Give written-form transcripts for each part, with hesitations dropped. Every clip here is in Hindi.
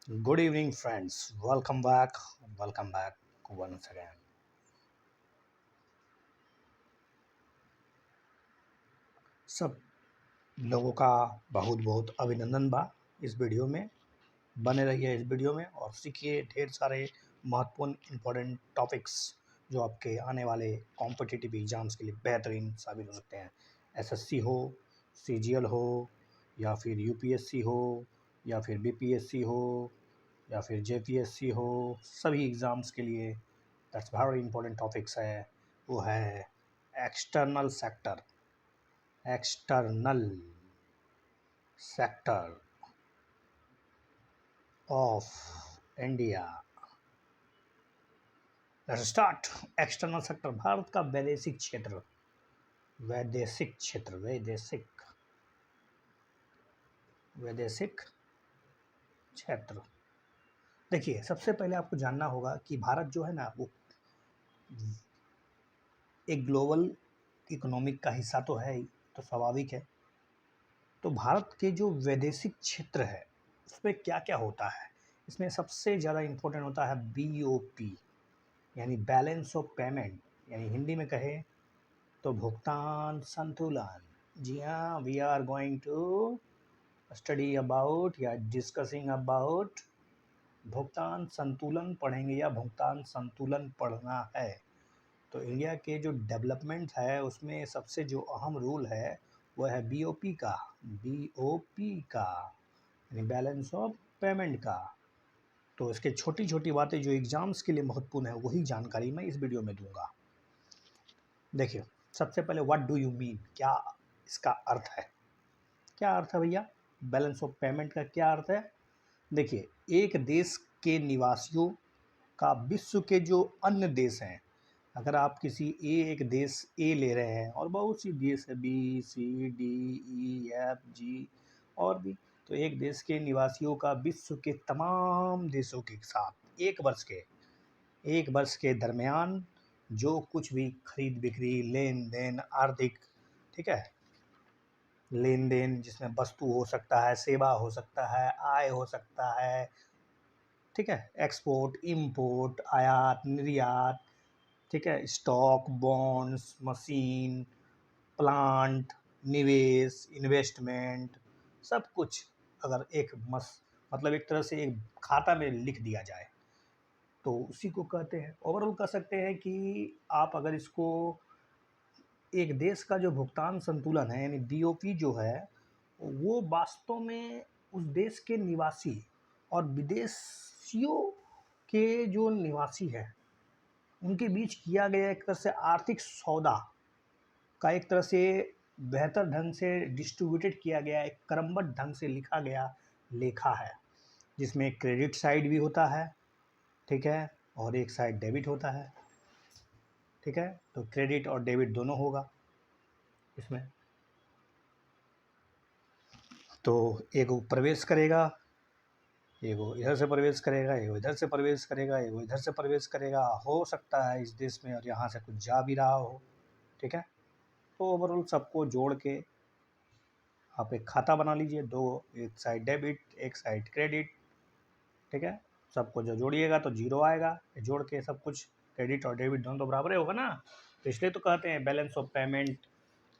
Good evening, friends. Welcome back. Welcome back once again. सब लोगों का बहुत बहुत अभिनंदन बा इस वीडियो में। बने रहिए इस वीडियो में और सीखिए ढेर सारे महत्वपूर्ण इम्पोर्टेंट टॉपिक्स जो आपके आने वाले कॉम्पिटिटिव एग्जाम्स के लिए बेहतरीन साबित हो सकते हैं। एसएससी हो, सीजीएल हो, या फिर यूपीएससी हो, या फिर बीपीएससी हो, या फिर जेपीएससी हो, सभी एग्ज़ाम्स के लिए दैट्स वेरी इंपॉर्टेंट टॉपिक्स है। वो है external sector. External sector of India. Let's start. External sector Bharat का वैदेशिक क्षेत्र। वैदेशिक क्षेत्र, वैदेशिक वैदेशिक क्षेत्र। देखिए, सबसे पहले आपको जानना होगा कि भारत जो है ना, वो एक ग्लोबल इकोनॉमिक का हिस्सा तो है ही, तो स्वाभाविक है। तो भारत के जो वैदेशिक क्षेत्र है उसमें क्या क्या होता है, इसमें सबसे ज़्यादा इम्पोर्टेंट होता है बीओपी, यानी बैलेंस ऑफ पेमेंट, यानी हिंदी में कहें तो भुगतान संतुलन। जी हाँ, we are going to study about या डिस्कसिंग अबाउट भुगतान संतुलन पढ़ेंगे या भुगतान संतुलन पढ़ना है। तो इंडिया के जो डेवलपमेंट है उसमें सबसे जो अहम रूल है वह है बीओपी का। बीओपी का यानी बैलेंस ऑफ पेमेंट का। तो इसके छोटी छोटी बातें जो एग्ज़ाम्स के लिए महत्वपूर्ण है वही जानकारी मैं इस वीडियो में दूंगा। देखिए, सबसे पहले व्हाट डू यू मीन, क्या इसका अर्थ है। क्या अर्थ है भैया, बैलेंस ऑफ पेमेंट का क्या अर्थ है। देखिए, एक देश के निवासियों का विश्व के जो अन्य देश हैं, अगर आप किसी एक देश ए ले रहे हैं और बहुत सी देश है B C D E F G और भी, तो एक देश के निवासियों का विश्व के तमाम देशों के साथ एक वर्ष के दरमियान जो कुछ भी खरीद बिक्री लेन देन आर्थिक, ठीक है, लेन देन जिसमें वस्तु हो सकता है, सेवा हो सकता है, आय हो सकता है, ठीक है, एक्सपोर्ट इंपोर्ट, आयात निर्यात, ठीक है, स्टॉक बॉन्ड्स मशीन प्लांट, निवेश इन्वेस्टमेंट, सब कुछ अगर एक मतलब एक तरह से एक खाता में लिख दिया जाए तो उसी को कहते हैं। ओवरऑल कह सकते हैं कि आप अगर इसको एक देश का जो भुगतान संतुलन है यानी बीओपी जो है वो वास्तव में उस देश के निवासी और विदेशियों के जो निवासी हैं उनके बीच किया गया एक तरह से आर्थिक सौदा का एक तरह से बेहतर ढंग से डिस्ट्रीब्यूटेड किया गया, एक क्रमबद्ध ढंग से लिखा गया लेखा है, जिसमें क्रेडिट साइड भी होता है, ठीक है, और एक साइड डेबिट होता है, ठीक है। तो क्रेडिट और डेबिट दोनों होगा इसमें। तो एगो प्रवेश करेगा, एगो इधर से प्रवेश करेगा, एगो इधर से प्रवेश करेगा, एगो इधर से प्रवेश करेगा, हो सकता है इस देश में और यहाँ से कुछ जा भी रहा हो, ठीक है। तो ओवरऑल सबको जोड़ के आप एक खाता बना लीजिए, दो, एक साइड डेबिट एक साइड क्रेडिट, ठीक है। सबको जो जोड़िएगा तो जीरो आएगा, जोड़ के सब कुछ क्रेडिट और डेबिट दोनों तो बराबर ही होगा ना। तो इसलिए तो कहते हैं बैलेंस ऑफ पेमेंट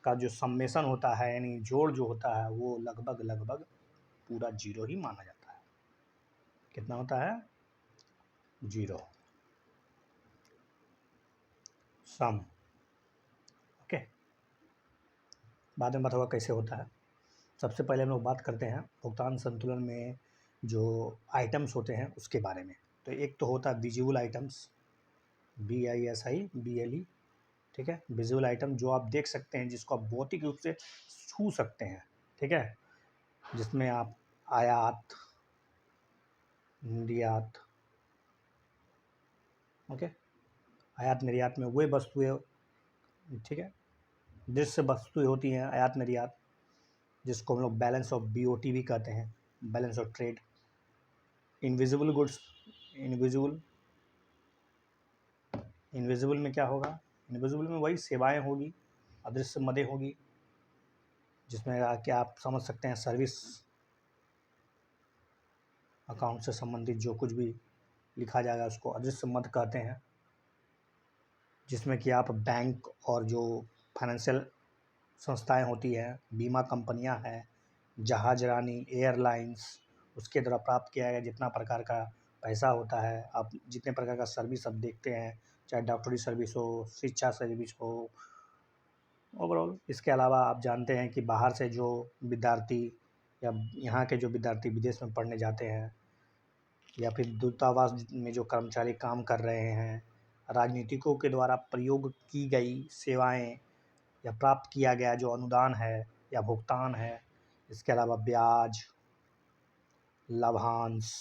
का जो सम्मेशन होता है यानी जोड़ जो होता है वो लगभग लगभग पूरा जीरो ही माना जाता है। कितना होता है, जीरो, सम, ओके। बाद में बताऊंगा कैसे होता है। सबसे पहले हम लोग बात करते हैं भुगतान संतुलन में जो आइटम्स होते हैं उसके बारे में। तो एक तो होता है विजुअल आइटम्स, VISIBLE, ठीक है। विजुअल आइटम जो आप देख सकते हैं, जिसको आप भौतिक रूप से छू सकते हैं, ठीक है, जिसमें आप आयात निर्यात, ओके, आयात निर्यात में वे वस्तुएं, ठीक है, दृश्य वस्तुएं होती हैं आयात निर्यात, जिसको हम लोग बैलेंस ऑफ BOT भी कहते हैं, balance of trade. Invisible goods, invisible invisible में क्या होगा, इनविजिबल में वही सेवाएं होगी, अदृश्य मदें होगी, जिसमें आके आप समझ सकते हैं सर्विस, अकाउंट से संबंधित जो कुछ भी लिखा जाएगा उसको अदृश्य मद कहते हैं, जिसमें कि आप बैंक और जो फाइनेंशियल संस्थाएं होती हैं, बीमा कंपनियां हैं, जहाजरानी, एयरलाइंस, उसके द्वारा प्राप्त किया गया जितना प्रकार का पैसा होता है, आप जितने प्रकार का सर्विस आप देखते हैं, चाहे डॉक्टरी सर्विस हो, शिक्षा सर्विस हो, ओवरऑल। इसके अलावा आप जानते हैं कि बाहर से जो विद्यार्थी या यहाँ के जो विद्यार्थी विदेश में पढ़ने जाते हैं, या फिर दूतावास में जो कर्मचारी काम कर रहे हैं, राजनीतिकों के द्वारा प्रयोग की गई सेवाएं या प्राप्त किया गया जो अनुदान है या भुगतान है, इसके अलावा ब्याज, लाभांश,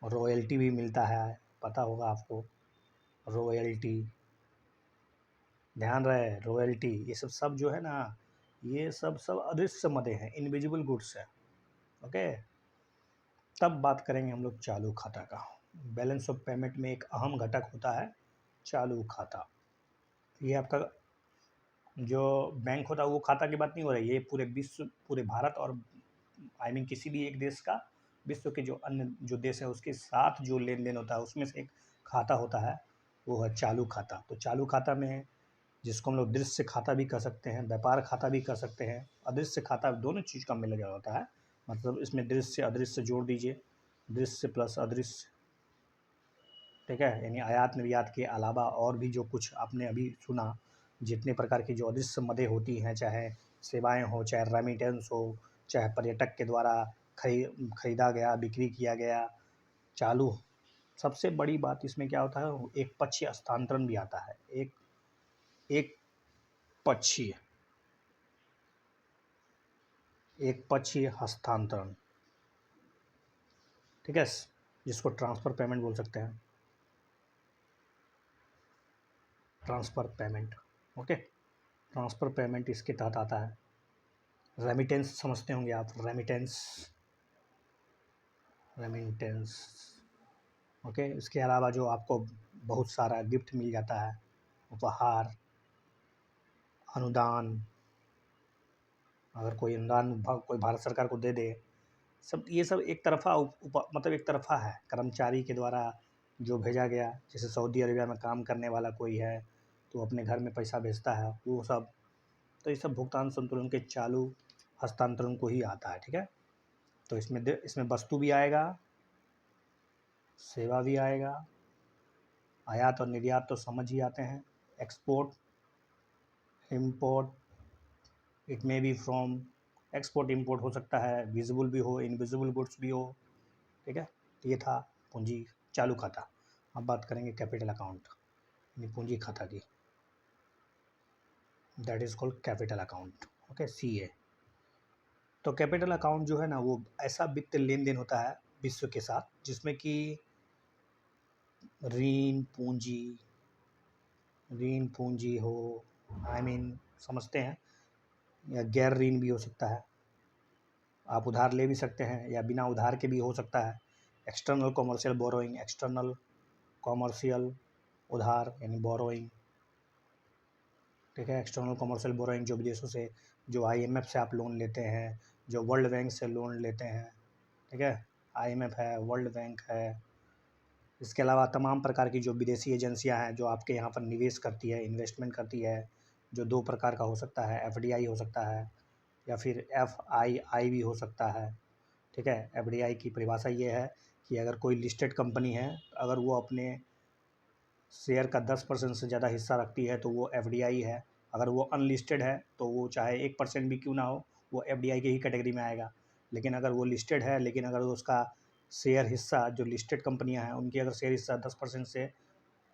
रॉयल्टी भी मिलता है, पता होगा आपको, रॉयल्टी, ध्यान रहे, रॉयल्टी, ये सब जो है ना, ये सब अदृश्य मदें हैं, इनविजिबल गुड्स है। ओके, तब बात करेंगे हम लोग चालू खाता का। बैलेंस ऑफ पेमेंट में एक अहम घटक होता है चालू खाता। ये आपका जो बैंक होता है वो खाता की बात नहीं हो रही, ये पूरे विश्व, पूरे भारत और किसी भी एक देश का, विश्व के जो अन्य जो देश है उसके साथ जो लेन देन होता है उसमें से एक खाता होता है, वो है चालू खाता। तो चालू खाता में, जिसको हम लोग दृश्य खाता भी कह सकते हैं, व्यापार खाता भी कह सकते हैं, अदृश्य खाता, दोनों चीज़ का मिला जुला होता है। मतलब इसमें दृश्य अदृश्य जोड़ दीजिए, दृश्य प्लस अदृश्य, ठीक है, यानी आयात निर्यात के अलावा और भी जो कुछ आपने अभी सुना, जितने प्रकार की जो अदृश्य मदें होती हैं, चाहे सेवाएं हो, चाहे रेमिटेंस हो, चाहे पर्यटक के द्वारा खरीदा गया, बिक्री किया गया, चालू। सबसे बड़ी बात इसमें क्या होता है, एक पक्षीय हस्तांतरण भी आता है, एक पक्षीय हस्तांतरण, ठीक है, जिसको ट्रांसफ़र पेमेंट बोल सकते हैं, transfer payment. Okay, transfer payment इसके तहत आता है। रेमिटेंस समझते होंगे आप, रेमिटेंस। ओके, इसके अलावा जो आपको बहुत सारा गिफ्ट मिल जाता है, उपहार, अनुदान, अगर कोई अनुदान कोई भारत सरकार को दे दे, सब ये सब एक तरफ़ा मतलब एक तरफ़ा है, कर्मचारी के द्वारा जो भेजा गया। जैसे सऊदी अरेबिया में काम करने वाला कोई है तो अपने घर में पैसा भेजता है, वो सब, तो ये सब भुगतान संतुलन के चालू हस्तांतरण को ही आता है, ठीक है। तो इसमें वस्तु भी आएगा, सेवा भी आएगा, आयात और निर्यात तो समझ ही आते हैं, export, import, it may be from, export import हो सकता है, विजिबल भी हो, इनविजिबल गुड्स भी हो, ठीक है। ये था पूंजी चालू खाता। अब बात करेंगे कैपिटल अकाउंट, यानी पूंजी खाता की, that is called capital account. Okay, CA। तो कैपिटल अकाउंट जो है ना, वो ऐसा वित्त लेन देन होता है विश्व के साथ, जिसमें कि ऋण पूंजी हो, समझते हैं, या गैर ऋण भी हो सकता है, आप उधार ले भी सकते हैं या बिना उधार के भी हो सकता है। External commercial borrowing, external commercial उधार यानी बोरोइंग, ठीक है। एक्सटर्नल कॉमर्शियल बोरोइंग जो विदेशों से, जो IMF से आप लोन लेते हैं, जो वर्ल्ड बैंक से लोन लेते हैं, ठीक है, IMF है, वर्ल्ड बैंक है। इसके अलावा तमाम प्रकार की जो विदेशी एजेंसियां हैं जो आपके यहाँ पर निवेश करती है, इन्वेस्टमेंट करती है, जो 2 प्रकार का हो सकता है, FDI हो सकता है या फिर FII भी हो सकता है, ठीक है। FDI की परिभाषा ये है कि अगर कोई लिस्टेड कंपनी है, अगर वो अपने शेयर का 10% से ज़्यादा हिस्सा रखती है तो वो FDI है। अगर वो अनलिस्टेड है तो वो चाहे 1% भी क्यों ना हो, वो FDI की ही कैटेगरी में आएगा। लेकिन अगर वो लिस्टेड है, लेकिन अगर उसका शेयर हिस्सा, जो लिस्टेड कंपनियां हैं उनकी अगर शेयर हिस्सा 10% से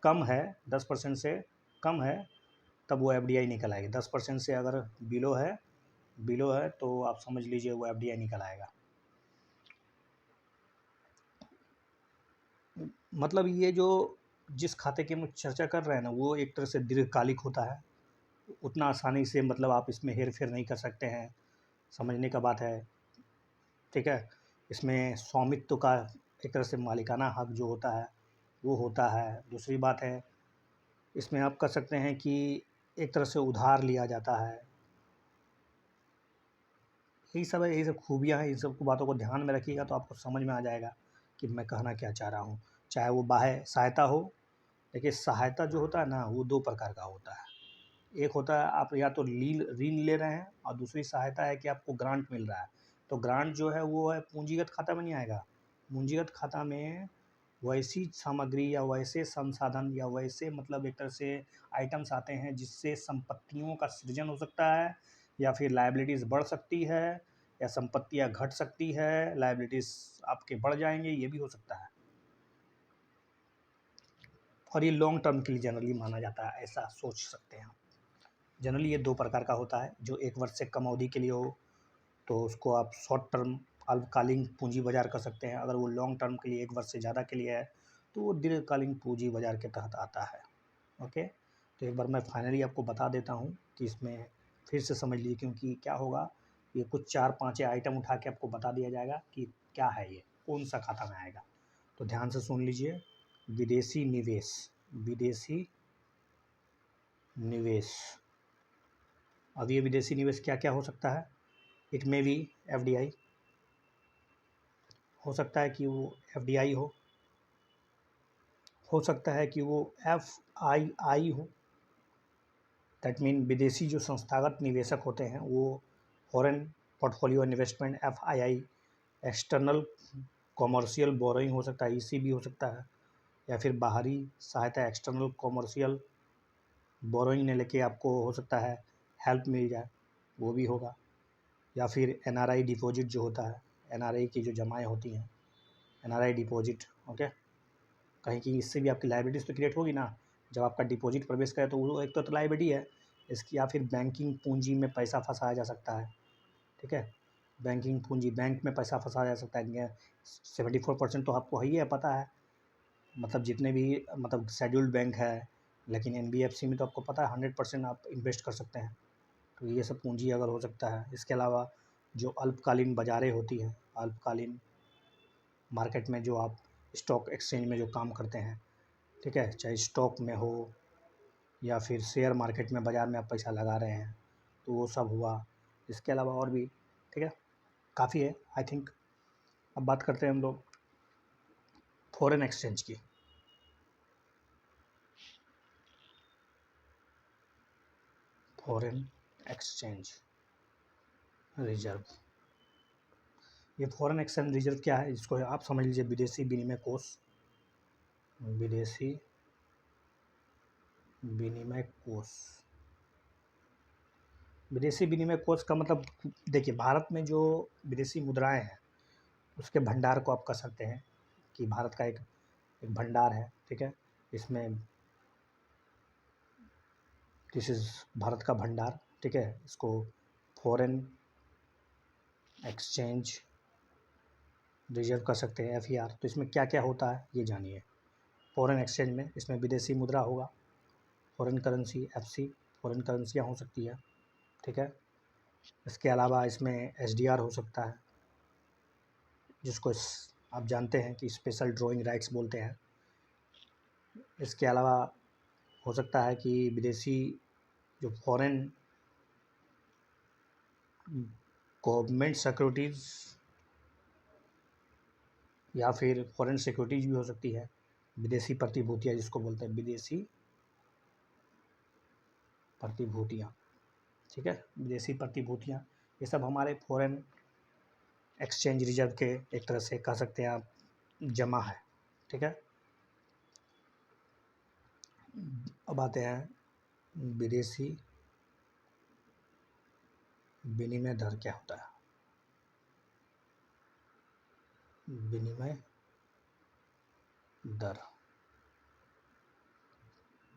कम है, 10% से कम है, तब वो FDI निकल आएगी। 10% से अगर बिलो है तो आप समझ लीजिए वो FDI निकल आएगा। मतलब ये जो जिस खाते की हम चर्चा कर रहे हैं ना, वो एक तरह से दीर्घकालिक होता है, उतना आसानी से मतलब आप इसमें हेर फेर नहीं कर सकते हैं, समझने का बात है, ठीक है। इसमें स्वामित्व का एक तरह से मालिकाना हक जो होता है वो होता है। दूसरी बात है, इसमें आप कह सकते हैं कि एक तरह से उधार लिया जाता है, यही सब खूबियाँ हैं, इन सब बातों को ध्यान में रखिएगा तो आपको समझ में आ जाएगा कि मैं कहना क्या चाह रहा हूँ। चाहे वो बाह्य सहायता हो, देखिए सहायता जो होता है ना वो 2 प्रकार का होता है। एक होता है आप या तो ऋण ले रहे हैं और दूसरी सहायता है कि आपको ग्रांट मिल रहा है। तो ग्रांट जो है वो है पूंजीगत खाता में नहीं आएगा। पूंजीगत खाता में वैसी सामग्री या वैसे संसाधन या वैसे मतलब एक तरह से आइटम्स आते हैं जिससे संपत्तियों का सृजन हो सकता है या फिर लायबिलिटीज़ बढ़ सकती है या संपत्तियां घट सकती है, लायबिलिटीज़ आपके बढ़ जाएंगे, ये भी हो सकता है। और ये लॉन्ग टर्म के लिए जनरली माना जाता है, ऐसा सोच सकते हैं आप। जनरली ये 2 प्रकार का होता है, जो 1 वर्ष से कम अवधि के लिए हो तो उसको आप शॉर्ट टर्म अल्पकालीन पूंजी बाजार कर सकते हैं। अगर वो लॉन्ग टर्म के लिए 1 वर्ष से ज़्यादा के लिए है तो वो दीर्घकालीन पूंजी बाजार के तहत आता है। ओके, तो एक बार मैं फाइनली आपको बता देता हूँ कि इसमें फिर से समझ लीजिए, क्योंकि क्या होगा, ये कुछ 4-5 आइटम उठा के आपको बता दिया जाएगा कि क्या है ये, कौन सा खाता में आएगा। तो ध्यान से सुन लीजिए। विदेशी निवेश, विदेशी निवेश। अब ये विदेशी निवेश क्या क्या हो सकता है? इट में भी एफडीआई हो सकता है कि वो एफडीआई हो सकता है कि वो एफआईआई हो। दैट मीन विदेशी जो संस्थागत निवेशक होते हैं वो foreign portfolio investment FII. External commercial borrowing हो सकता है, ईसीबी हो सकता है, या फिर बाहरी सहायता एक्सटर्नल कॉमर्शियल बोरोइंग ने लेके आपको हो सकता है हेल्प मिल जाए, वो भी होगा। या फिर एनआरआई डिपॉजिट जो होता है, एनआरआई की जो जमाएँ होती हैं, एनआरआई डिपॉजिट। ओके, कहीं कि इससे भी आपकी लायबिलिटीज़ तो क्रिएट होगी ना, जब आपका डिपॉजिट प्रवेश करे तो वो एक तो लायबिलिटी है इसकी। या फिर बैंकिंग पूंजी में पैसा फंसाया जा सकता है, ठीक है, बैंकिंग पूंजी, बैंक में पैसा फंसाया जा सकता है। 74% तो आपको है ही है, पता है, मतलब जितने भी मतलब शेड्यूल्ड बैंक है, लेकिन एनबीएफसी में तो आपको पता है 100% आप इन्वेस्ट कर सकते हैं। तो ये सब पूंजी अगर हो सकता है। इसके अलावा जो अल्पकालीन बाज़ारें होती हैं, अल्पकालीन मार्केट में जो आप स्टॉक एक्सचेंज में जो काम करते हैं, ठीक है, चाहे स्टॉक में हो या फिर शेयर मार्केट में बाज़ार में आप पैसा लगा रहे हैं, तो वो सब हुआ। इसके अलावा और भी, ठीक है, काफ़ी है आई थिंक। अब बात करते हैं हम लोग फॉरेन एक्सचेंज की। फॉरेन एक्सचेंज रिजर्व, ये फॉरेन एक्सचेंज रिजर्व क्या है, इसको आप समझ लीजिए विदेशी विनिमय कोष। विदेशी विनिमय कोष, विदेशी विनिमय कोष का मतलब देखिए, भारत में जो विदेशी मुद्राएं हैं उसके भंडार को आप कह सकते हैं कि भारत का एक भंडार है, ठीक है। इसमें दिस इज़ भारत का भंडार, ठीक है। इसको फॉरेन एक्सचेंज रिजर्व कर सकते हैं, एफईआर। तो इसमें क्या क्या होता है ये जानिए। फॉरेन एक्सचेंज में इसमें विदेशी मुद्रा होगा, फॉरेन करेंसी एफसी, फॉरेन करेंसियाँ हो सकती है, ठीक है। इसके अलावा इसमें एसडीआर हो सकता है, जिसको आप जानते हैं कि स्पेशल ड्राइंग राइट्स बोलते हैं। इसके अलावा हो सकता है कि विदेशी जो फॉरेन गवर्नमेंट सिक्योरिटीज़ या फिर फॉरेन सिक्योरिटीज़ भी हो सकती है। विदेशी प्रतिभूतियाँ जिसको बोलते हैं, विदेशी प्रतिभूतियाँ, ठीक है, विदेशी प्रतिभूतियाँ, ये सब हमारे फॉरेन एक्सचेंज रिजर्व के एक तरह से कह सकते हैं आप जमा है, ठीक है। अब आते हैं विदेशी विनिमय दर क्या होता है। विनिमय दर,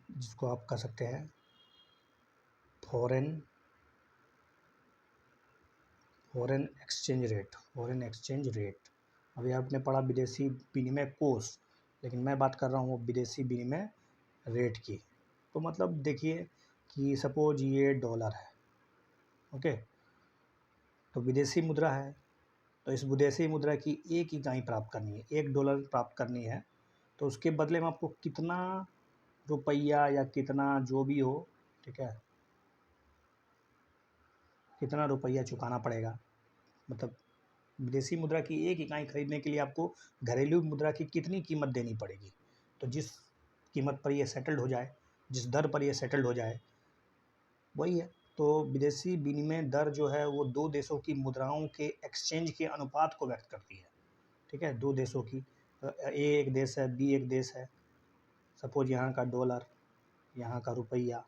जिसको आप कह सकते हैं foreign exchange rate, foreign exchange rate. अभी आपने पढ़ा विदेशी विनिमय कोष, लेकिन मैं बात कर रहा हूँ विदेशी विनिमय रेट की। तो मतलब देखिए कि सपोज ये डॉलर है, ओके, तो विदेशी मुद्रा है, तो इस विदेशी मुद्रा की एक इकाई प्राप्त करनी है, $1 प्राप्त करनी है, तो उसके बदले में आपको कितना रुपया या कितना जो भी हो, ठीक है, कितना रुपया चुकाना पड़ेगा, मतलब विदेशी मुद्रा की एक इकाई खरीदने के लिए आपको घरेलू मुद्रा की कितनी कीमत देनी पड़ेगी। तो जिस कीमत पर ये सेटल्ड हो जाए, जिस दर पर ये सेटल्ड हो जाए, वही है। तो विदेशी विनिमय दर जो है वो दो देशों की मुद्राओं के एक्सचेंज के अनुपात को व्यक्त करती है। ठीक है, दो देशों की, ए एक देश है, बी एक देश है। सपोज यहाँ का डॉलर, यहाँ का रुपया,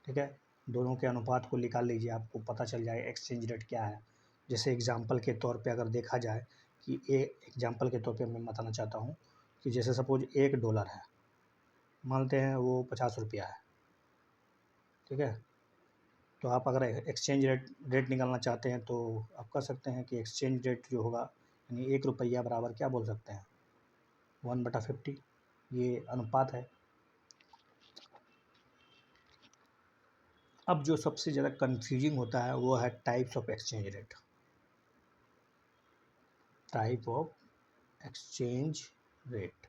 ठीक है, दोनों के अनुपात को निकाल लीजिए, आपको पता चल जाए एक्सचेंज रेट क्या है। जैसे एग्जांपल के तौर पे अगर देखा जाए कि एग्जांपल के तौर पे मैं बताना चाहता हूँ कि जैसे सपोज $1 है, मानते हैं वो 50 रुपया है, ठीक है। तो आप अगर एक्सचेंज रेट निकालना चाहते हैं तो आप कर सकते हैं कि एक्सचेंज रेट जो होगा, यानी $1 बराबर क्या बोल सकते हैं, 1/50, ये अनुपात है। अब जो सबसे ज़्यादा कन्फ्यूजिंग होता है वो है types of exchange rate. Type of exchange rate,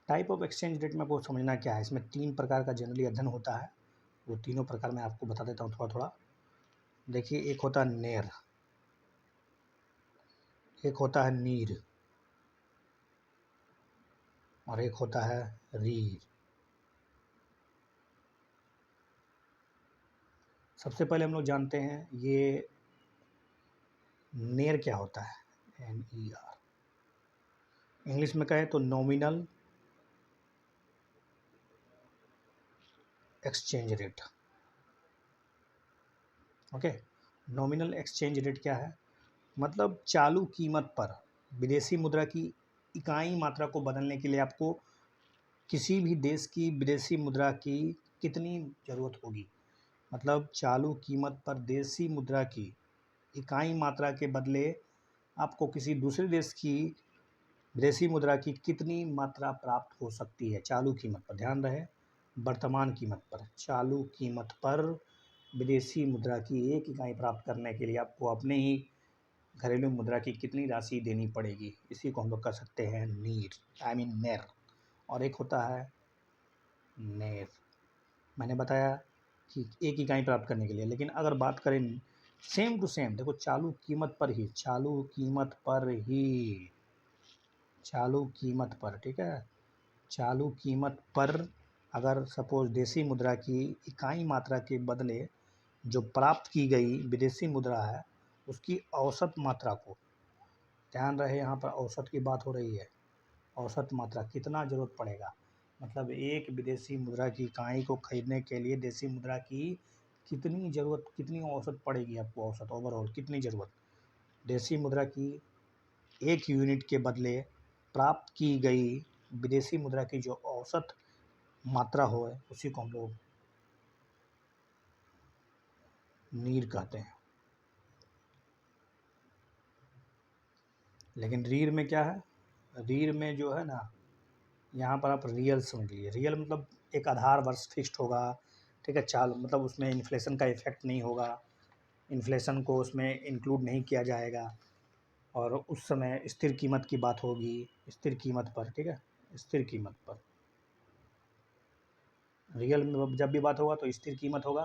type of exchange rate में आपको समझना क्या है। इसमें 3 प्रकार का जनरली अध्ययन होता है, वो तीनों प्रकार मैं आपको बता देता हूँ थोड़ा थोड़ा। देखिए, एक होता है नेर, एक होता है नीर, और एक होता है रीर। सबसे पहले हम लोग जानते हैं ये नेर क्या होता है, NER। इंग्लिश में कहें तो nominal exchange rate. Okay, nominal exchange rate क्या है, मतलब चालू कीमत पर विदेशी मुद्रा की इकाई मात्रा को बदलने के लिए आपको किसी भी देश की विदेशी मुद्रा की कितनी ज़रूरत होगी। मतलब चालू कीमत पर देशी मुद्रा की इकाई मात्रा के बदले आपको किसी दूसरे देश की विदेशी मुद्रा की कितनी मात्रा प्राप्त हो सकती है चालू कीमत पर। ध्यान रहे, वर्तमान कीमत पर, चालू कीमत पर विदेशी मुद्रा की एक इकाई प्राप्त करने के लिए आपको अपने ही घरेलू मुद्रा की कितनी राशि देनी पड़ेगी। इसी को हम लोग कर सकते हैं नीर, आई मीन नेर। और एक होता है नेर, मैंने बताया कि एक इकाई प्राप्त करने के लिए। लेकिन अगर बात करें सेम टू सेम, देखो चालू कीमत पर ही, चालू कीमत पर ही, चालू कीमत पर, ठीक है, चालू कीमत पर अगर सपोज देशी मुद्रा की इकाई मात्रा के बदले जो प्राप्त की गई विदेशी मुद्रा है उसकी औसत मात्रा को, ध्यान रहे यहाँ पर औसत की बात हो रही है, औसत मात्रा कितना ज़रूरत पड़ेगा। मतलब एक विदेशी मुद्रा की इकाई को खरीदने के लिए देशी मुद्रा की कितनी ज़रूरत, कितनी औसत पड़ेगी आपको, औसत ओवरऑल कितनी ज़रूरत। देशी मुद्रा की एक यूनिट के बदले प्राप्त की गई विदेशी मुद्रा की जो औसत मात्रा हो उसी को हम लोग नीर कहते हैं। लेकिन रीर में क्या है, रीर में जो है ना, यहाँ पर आप रियल समझ लीजिए। रियल मतलब एक आधार वर्ष फिक्स्ड होगा, ठीक है, चाल मतलब उसमें इन्फ्लेशन का इफेक्ट नहीं होगा, इन्फ्लेशन को उसमें इंक्लूड नहीं किया जाएगा, और उस समय स्थिर कीमत की बात होगी, स्थिर कीमत पर, ठीक है, स्थिर कीमत पर। रियल में जब भी बात होगा तो स्थिर कीमत होगा।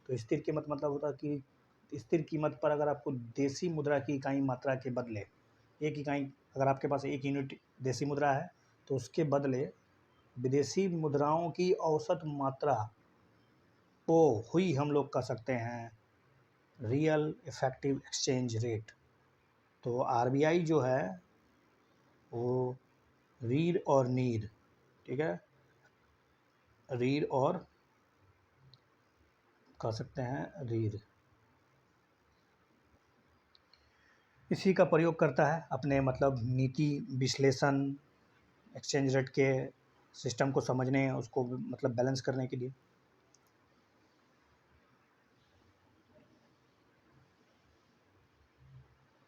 तो स्थिर कीमत मतलब होता है कि स्थिर कीमत पर अगर आपको देशी मुद्रा की इकाई मात्रा के बदले एक इकाई, अगर आपके पास 1 यूनिट देशी मुद्रा है तो उसके बदले विदेशी मुद्राओं की औसत मात्रा को हुई हम लोग कह सकते हैं रियल इफेक्टिव एक्सचेंज रेट। तो आरबीआई जो है वो रीर और नीर, ठीक है, रीर और कह सकते हैं रीर, इसी का प्रयोग करता है अपने मतलब नीति विश्लेषण, एक्सचेंज रेट के सिस्टम को समझने, उसको मतलब बैलेंस करने के लिए।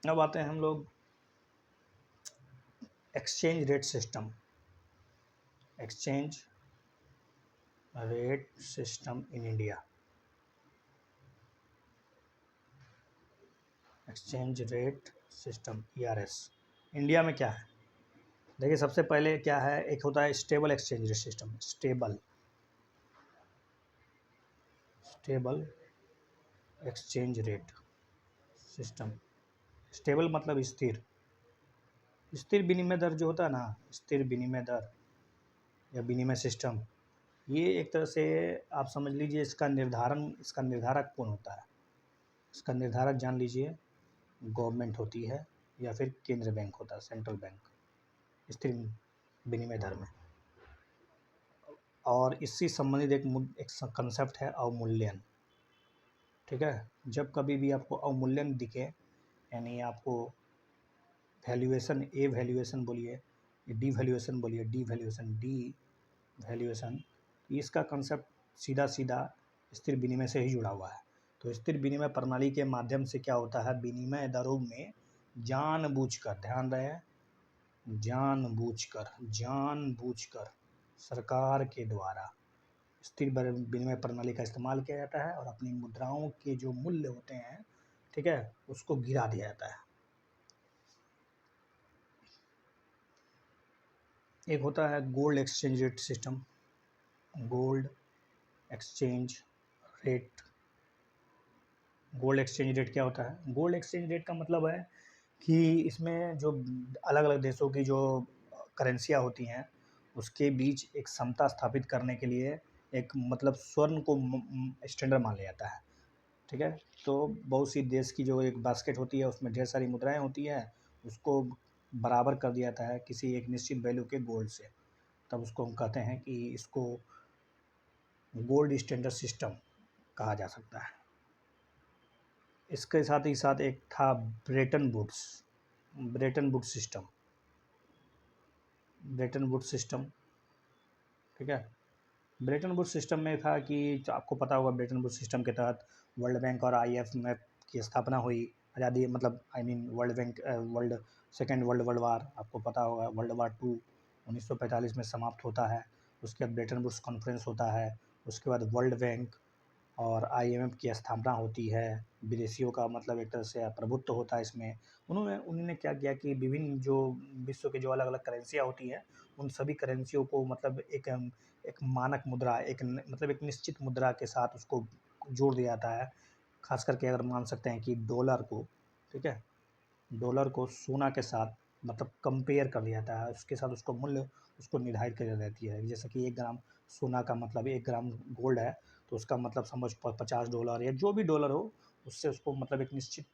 अब आते हैं हम लोग exchange rate system, exchange rate system in India. Exchange rate system ERS India में क्या है। देखिए, सबसे पहले क्या है, एक होता है stable exchange rate system, stable, stable exchange rate system. Stable मतलब स्थिर, स्थिर विनिमय दर जो होता है ना, स्थिर विनिमय दर या विनिमय सिस्टम, ये एक तरह से आप समझ लीजिए इसका निर्धारण, इसका निर्धारक कौन होता है? इसका निर्धारक जान लीजिए गवर्नमेंट होती है या फिर केंद्र बैंक होता है, सेंट्रल बैंक, स्थिर विनिमय दर में। और इससे संबंधित एक कंसेप्ट है अवमूल्यन। ठीक है, जब कभी भी आपको अवमूल्यन दिखे, यानी आपको वैल्यूएशन, ए वैल्यूएशन बोलिए, डी वैल्यूएशन बोलिए, डी वैल्यूएशन, डी वैल्यूएशन, इसका कंसेप्ट सीधा सीधा स्थिर विनिमय से ही जुड़ा हुआ है। तो स्थिर विनिमय प्रणाली के माध्यम से क्या होता है, विनिमय दरों में जानबूझकर, ध्यान रहे, जानबूझकर सरकार के द्वारा स्थिर विनिमय प्रणाली का इस्तेमाल किया जाता है और अपनी मुद्राओं के जो मूल्य होते हैं, ठीक है, उसको गिरा दिया जाता है। एक होता है gold exchange rate system, gold exchange rate. Gold exchange rate क्या होता है? गोल्ड एक्सचेंज रेट का मतलब है कि इसमें जो अलग अलग देशों की जो करेंसियाँ होती हैं उसके बीच एक समता स्थापित करने के लिए एक मतलब स्वर्ण को स्टैंडर्ड मान लिया जाता है। ठीक है, तो बहुत सी देश की जो एक बास्केट होती है उसमें ढेर सारी मुद्राएं होती हैं, उसको बराबर कर दिया जाता है किसी एक निश्चित वैल्यू के गोल्ड से, तब उसको हम कहते हैं कि इसको गोल्ड स्टैंडर्ड सिस्टम कहा जा सकता है। इसके साथ ही साथ एक था Bretton Woods, Bretton Woods system, Bretton Woods system. ठीक है, ब्रेटन वुड्स सिस्टम में था कि आपको पता होगा ब्रेटन वुड्स सिस्टम के तहत वर्ल्ड बैंक और IMF की स्थापना हुई। आज़ादी मतलब I mean world bank, world second world war, आपको पता होगा वर्ल्ड वार 2 1945 में समाप्त होता है। उसके बाद ब्रेटन वुड्स कॉन्फ्रेंस होता है, उसके बाद वर्ल्ड बैंक और IMF की स्थापना होती है। विदेशियों का मतलब एक तरह से प्रभुत्व होता है इसमें। उन्होंने क्या किया कि विभिन्न जो विश्व के जो अलग अलग करेंसियाँ होती हैं उन सभी करेंसियों को मतलब एक मानक मुद्रा, मतलब एक निश्चित मुद्रा के साथ उसको जोड़ दिया जाता है। खास करके अगर मान सकते हैं कि डॉलर को, ठीक है, डॉलर को सोना के साथ मतलब कंपेयर कर दिया जाता है, उसके साथ उसको मूल्य उसको निर्धारित कर देती है। जैसे कि 1 ग्राम सोना का मतलब 1 ग्राम गोल्ड है, तो उसका मतलब समझ $50 या जो भी डॉलर हो, उससे उसको मतलब एक निश्चित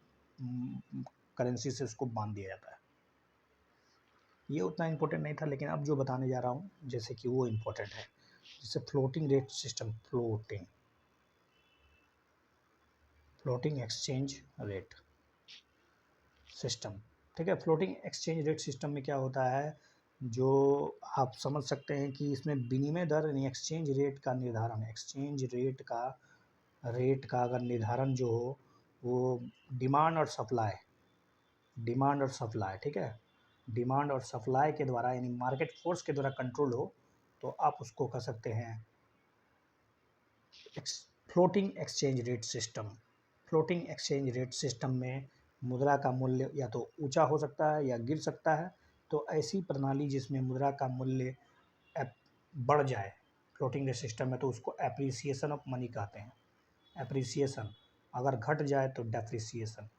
करेंसी से उसको बांध दिया जाता है। ये उतना इम्पोर्टेंट नहीं था, लेकिन अब जो बताने जा रहा हूँ जैसे कि वो इम्पोर्टेंट है। जैसे floating rate system, floating exchange rate system. ठीक है, फ्लोटिंग एक्सचेंज रेट सिस्टम में क्या होता है, जो आप समझ सकते हैं कि इसमें विनिमय दर यानी एक्सचेंज रेट का निर्धारण, एक्सचेंज रेट का अगर निर्धारण जो हो वो डिमांड और सप्लाई, ठीक है, डिमांड और सप्लाई के द्वारा यानी मार्केट फोर्स के द्वारा कंट्रोल हो, तो आप उसको कह सकते हैं floating exchange rate system. Floating exchange rate system में मुद्रा का मूल्य या तो ऊंचा हो सकता है या गिर सकता है। तो ऐसी प्रणाली जिसमें मुद्रा का मूल्य बढ़ जाए फ्लोटिंग रेट सिस्टम में, तो उसको एप्रिसिएशन ऑफ मनी कहते हैं। एप्रिसिएशन, अगर घट जाए तो depreciation.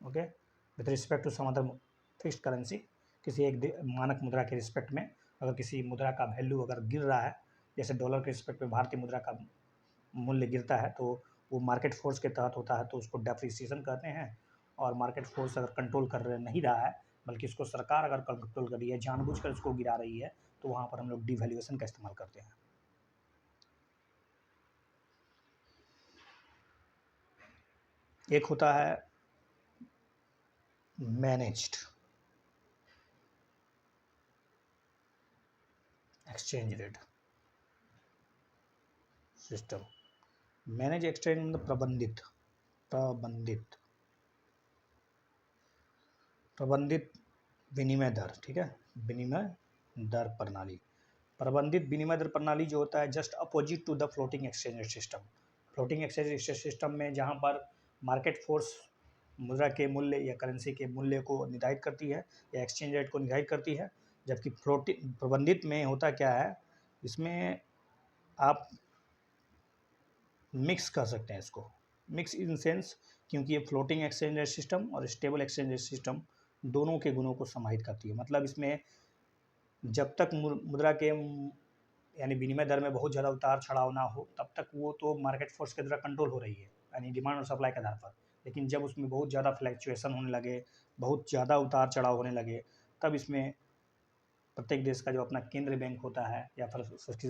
Okay, with respect to some other fixed currency, किसी एक मानक मुद्रा के रिस्पेक्ट में अगर किसी मुद्रा का वैल्यू अगर गिर रहा है, जैसे डॉलर के रिस्पेक्ट में भारतीय मुद्रा का मूल्य गिरता है, तो वो मार्केट फोर्स के तहत होता है, तो उसको डेप्रिसिएशन कहते हैं। और मार्केट फोर्स अगर कंट्रोल कर नहीं रहा है, बल्कि इसको सरकार अगर कंट्रोल कर रही है, जानबूझकर इसको गिरा रही है, तो वहाँ पर हम लोग डिवैल्यूएशन का इस्तेमाल करते हैं। एक होता है managed exchange rate system. Manage exchange मतलब प्रबंधित विनिमय दर। ठीक है, विनिमय दर प्रणाली, प्रबंधित विनिमय दर प्रणाली जो होता है just opposite to the floating exchange rate system. Floating exchange system में जहाँ पर मार्केट फोर्स मुद्रा के मूल्य या करेंसी के मूल्य को निर्धारित करती है या एक्सचेंज रेट को निर्धारित करती है, जबकि फ्लोटिंग प्रबंधित में होता क्या है, इसमें आप मिक्स कर सकते हैं इसको, मिक्स इन सेंस क्योंकि ये फ्लोटिंग एक्सचेंज रेट सिस्टम और स्टेबल एक्सचेंज रेट सिस्टम दोनों के गुणों को समाहित करती है। मतलब इसमें जब तक मुद्रा के यानी विनिमय दर में बहुत ज़्यादा उतार चढ़ाव ना हो तब तक वो तो मार्केट फोर्स के द्वारा कंट्रोल हो रही है, यानी डिमांड और सप्लाई के आधार पर। लेकिन जब उसमें बहुत ज़्यादा फ्लैक्चुएशन होने लगे, बहुत ज़्यादा उतार चढ़ाव होने लगे, तब इसमें प्रत्येक देश का जो अपना केंद्रीय बैंक होता है या फिर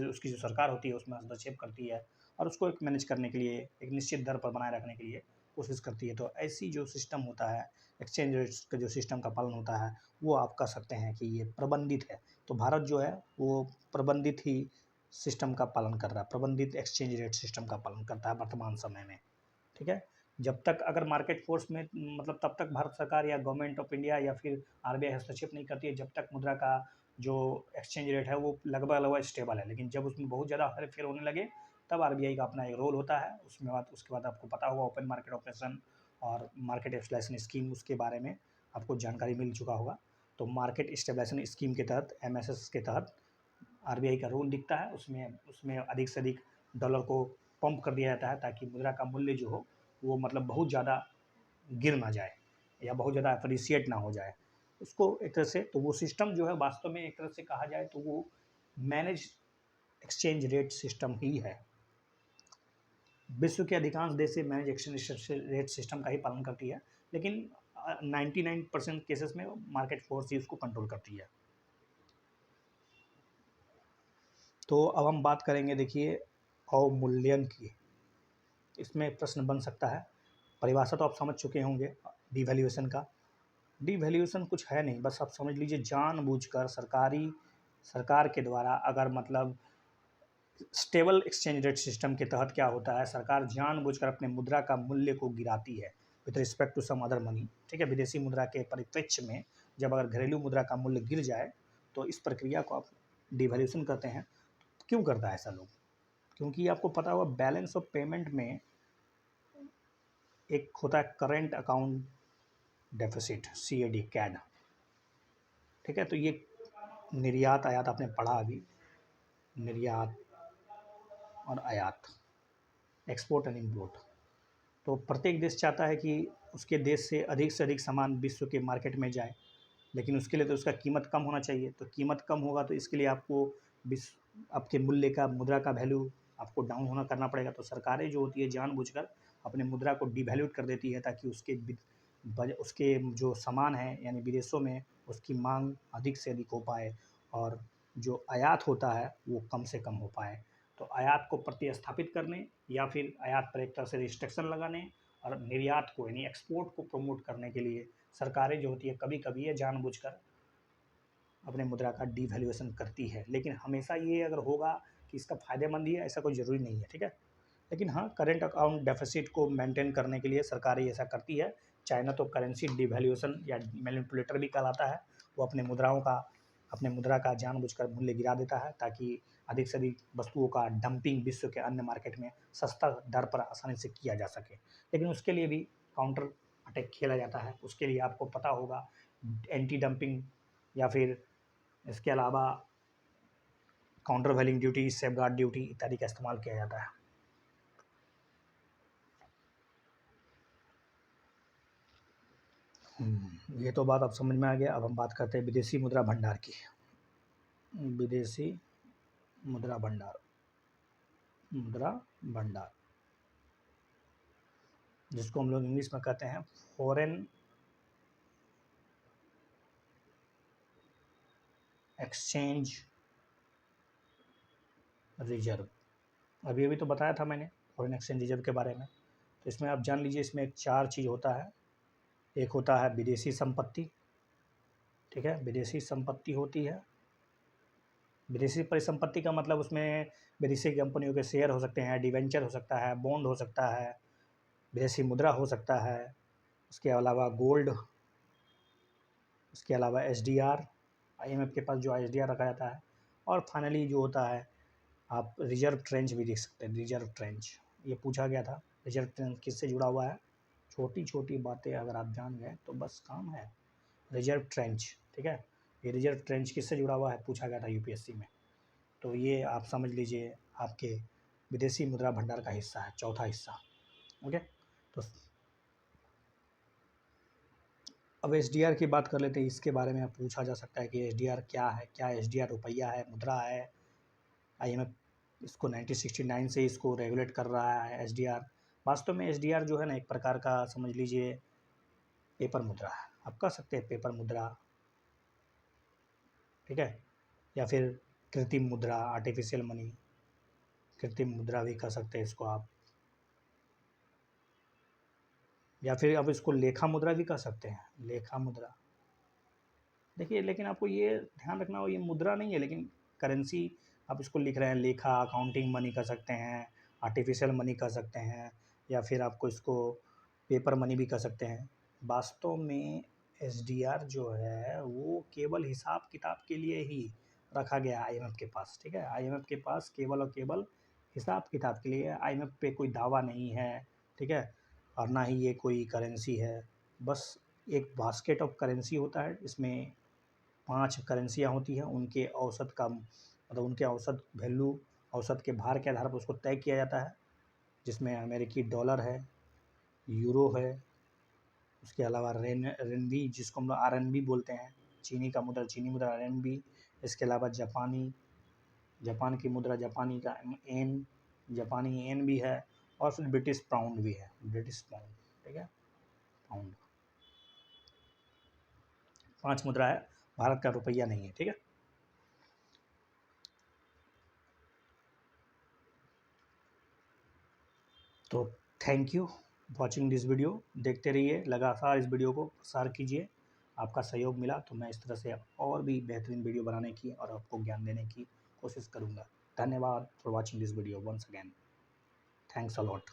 उसकी जो सरकार होती है उसमें हस्तक्षेप करती है और उसको एक मैनेज करने के लिए, एक निश्चित दर पर बनाए रखने के लिए कोशिश करती है। तो ऐसी जो सिस्टम होता है, एक्सचेंज रेट्स का जो सिस्टम का पालन होता है, वो आप कह सकते हैं कि ये प्रबंधित है। तो भारत जो है वो प्रबंधित ही सिस्टम का पालन कर रहा है, प्रबंधित एक्सचेंज रेट सिस्टम का पालन करता है वर्तमान समय में। ठीक है, जब तक अगर मार्केट फोर्स में मतलब तब तक भारत सरकार या गवर्नमेंट ऑफ इंडिया या फिर आरबीआई हस्तक्षेप नहीं करती है जब तक मुद्रा का जो एक्सचेंज रेट है वो लगभग लगभग स्टेबल है। लेकिन जब उसमें बहुत ज़्यादा हेर फेर होने लगे तब आरबीआई का अपना एक रोल होता है। उसके बाद आपको पता होगा ओपन मार्केट ऑपरेशन और मार्केट स्टेबलाइजेशन स्कीम, उसके बारे में आपको जानकारी मिल चुका होगा। तो मार्केट स्टेबलाइजेशन स्कीम के तहत, एमएसएस के तहत आरबीआई का रोल दिखता है। उसमें उसमें अधिक से अधिक डॉलर को पंप कर दिया जाता है ताकि मुद्रा का मूल्य जो हो वो मतलब बहुत ज़्यादा गिर ना जाए या बहुत ज़्यादा अप्रिसिएट ना हो जाए उसको एक तरह से। तो वो सिस्टम जो है वास्तव में एक तरह से कहा जाए तो वो मैनेज एक्सचेंज रेट सिस्टम ही है। विश्व के अधिकांश देश से मैनेज एक्सचेंज रेट सिस्टम का ही पालन करती है, लेकिन 99% केसेस में मार्केट फोर्स ही उसको कंट्रोल करती है। तो अब हम बात करेंगे, देखिए, अवमूल्यन की। इसमें प्रश्न बन सकता है, परिभाषा तो आप समझ चुके होंगे डिवैल्यूएशन का। डिवैल्यूएशन कुछ है नहीं, बस आप समझ लीजिए जानबूझकर सरकार के द्वारा, अगर मतलब स्टेबल एक्सचेंज रेट सिस्टम के तहत क्या होता है, सरकार जानबूझकर अपने मुद्रा का मूल्य को गिराती है with respect to some other money. ठीक है, विदेशी मुद्रा के परिप्रेक्ष्य में जब अगर घरेलू मुद्रा का मूल्य गिर जाए तो इस प्रक्रिया को आप डिवैल्यूएशन कहते हैं। क्यों करता है ऐसा लोग? क्योंकि आपको पता होगा बैलेंस ऑफ पेमेंट में एक होता है current account deficit, CAD, CAD. ठीक है, तो ये निर्यात आयात आपने पढ़ा अभी, निर्यात और आयात, एक्सपोर्ट एंड इम्पोर्ट। तो प्रत्येक देश चाहता है कि उसके देश से अधिक सामान विश्व के मार्केट में जाए, लेकिन उसके लिए तो उसका कीमत कम होना चाहिए। तो कीमत कम होगा तो इसके लिए आपको आपके मूल्य का, मुद्रा का वैल्यू आपको डाउन होना करना पड़ेगा। तो सरकारें जो होती है जानबूझकर अपने मुद्रा को डिवैल्यूट कर देती है ताकि उसके जो सामान है यानी विदेशों में उसकी मांग अधिक से अधिक हो पाए और जो आयात होता है वो कम से कम हो पाए। तो आयात को प्रतिस्थापित करने या फिर आयात पर एक तरह से रिस्ट्रिक्शन लगाने और निर्यात को यानी एक्सपोर्ट को प्रमोट करने के लिए सरकारें जो होती है कभी कभी ये जानबूझकर अपने मुद्रा का डिवैल्यूएशन करती है। लेकिन हमेशा ये अगर होगा कि इसका फ़ायदेमंद ही है, ऐसा कोई ज़रूरी नहीं है। ठीक है, लेकिन हाँ, करेंट अकाउंट डेफिसिट को मेंटेन करने के लिए सरकारें ऐसा करती है। चाइना तो करेंसी डिवैल्यूएशन या मैनिपुलेटर भी कहलाता है। वो अपने मुद्रा का जानबूझकर मूल्य गिरा देता है ताकि अधिक से अधिक वस्तुओं का डंपिंग विश्व के अन्य मार्केट में सस्ता दर पर आसानी से किया जा सके। लेकिन उसके लिए भी काउंटर अटैक खेला जाता है। उसके लिए आपको पता होगा एंटी डंपिंग या फिर इसके अलावा काउंटर वैलिंग ड्यूटी, सेफगार्ड ड्यूटी इत्यादि का इस्तेमाल किया जाता है। ये तो बात अब समझ में आ गया। अब हम बात करते हैं विदेशी मुद्रा भंडार की। विदेशी मुद्रा भंडार, जिसको हम लोग इंग्लिश में कहते हैं फॉरेन एक्सचेंज रिजर्व। अभी अभी तो बताया था मैंने फॉरेन एक्सचेंज रिजर्व के बारे में। तो इसमें आप जान लीजिए, इसमें 4 चीज़ होता है। एक होता है विदेशी संपत्ति। ठीक है, विदेशी संपत्ति होती है। विदेशी परिसंपत्ति का मतलब उसमें विदेशी कंपनियों के शेयर हो सकते हैं, डिवेंचर हो सकता है, बॉन्ड हो सकता है, विदेशी मुद्रा हो सकता है, उसके अलावा गोल्ड, उसके अलावा SDR, IMF के पास जो SDR रखा जाता है, और फाइनली जो होता है आप रिजर्व ट्रेंच भी देख सकते हैं। रिजर्व ट्रेंच, ये पूछा गया था रिजर्व ट्रेंच किससे जुड़ा हुआ है। छोटी छोटी बातें अगर आप जान गए तो बस काम है। रिजर्व ट्रेंच, ठीक है, ये रिजर्व ट्रेंच किससे जुड़ा हुआ है पूछा गया था UPSC में। तो ये आप समझ लीजिए आपके विदेशी मुद्रा भंडार का हिस्सा है, चौथा हिस्सा। ओके, तो अब एसडीआर की बात कर लेते हैं। इसके बारे में पूछा जा सकता है कि एसडीआर क्या है, क्या एसडीआर रुपया है, मुद्रा है। आईएमएफ इसको 1969 से इसको रेगुलेट कर रहा है एसडीआर। वास्तव में एसडीआर जो है ना, एक प्रकार का समझ लीजिए पेपर मुद्रा है, आप कह सकते हैं पेपर मुद्रा, ठीक है, या फिर कृत्रिम मुद्रा, आर्टिफिशियल मनी, कृत्रिम मुद्रा भी कह सकते हैं इसको आप, या फिर आप इसको लेखा मुद्रा भी कह सकते हैं, लेखा मुद्रा। देखिए, लेकिन आपको ये ध्यान रखना हो, ये मुद्रा नहीं है, लेकिन करेंसी आप इसको लिख रहे हैं। लेखा, अकाउंटिंग मनी कह सकते हैं, आर्टिफिशियल मनी कह सकते हैं, या फिर आपको इसको पेपर मनी भी कह सकते हैं। वास्तव में एसडीआर जो है वो केवल हिसाब किताब के लिए ही रखा गया है आईएमएफ के पास, ठीक है। आईएमएफ के पास केवल और केवल हिसाब किताब के लिए, आईएमएफ पे कोई दावा नहीं है, ठीक है, और ना ही ये कोई करेंसी है। बस एक बास्केट ऑफ करेंसी होता है, इसमें 5 करेंसियाँ होती हैं, उनके औसत का मतलब उनके औसत वैल्यू, औसत के भार के आधार पर उसको तय किया जाता है, जिसमें अमेरिकी डॉलर है, यूरो है, उसके अलावा रेनबी जिसको हम लोग आरएनबी बोलते हैं, चीनी का मुद्रा, चीनी मुद्रा आरएनबी। इसके अलावा जापान की मुद्रा, जापानी का येन, जापानी येन भी है, और फिर ब्रिटिश पाउंड भी है, ब्रिटिश पाउंड, ठीक है, पाउंड। 5 मुद्रा है, भारत का रुपया नहीं है, ठीक है। तो thank you watching this video. देखते रहिए, लगातार इस वीडियो को प्रसार कीजिए। आपका सहयोग मिला तो मैं इस तरह से और भी बेहतरीन वीडियो बनाने की और आपको ज्ञान देने की कोशिश करूँगा। धन्यवाद for watching this video once again. Thanks a lot.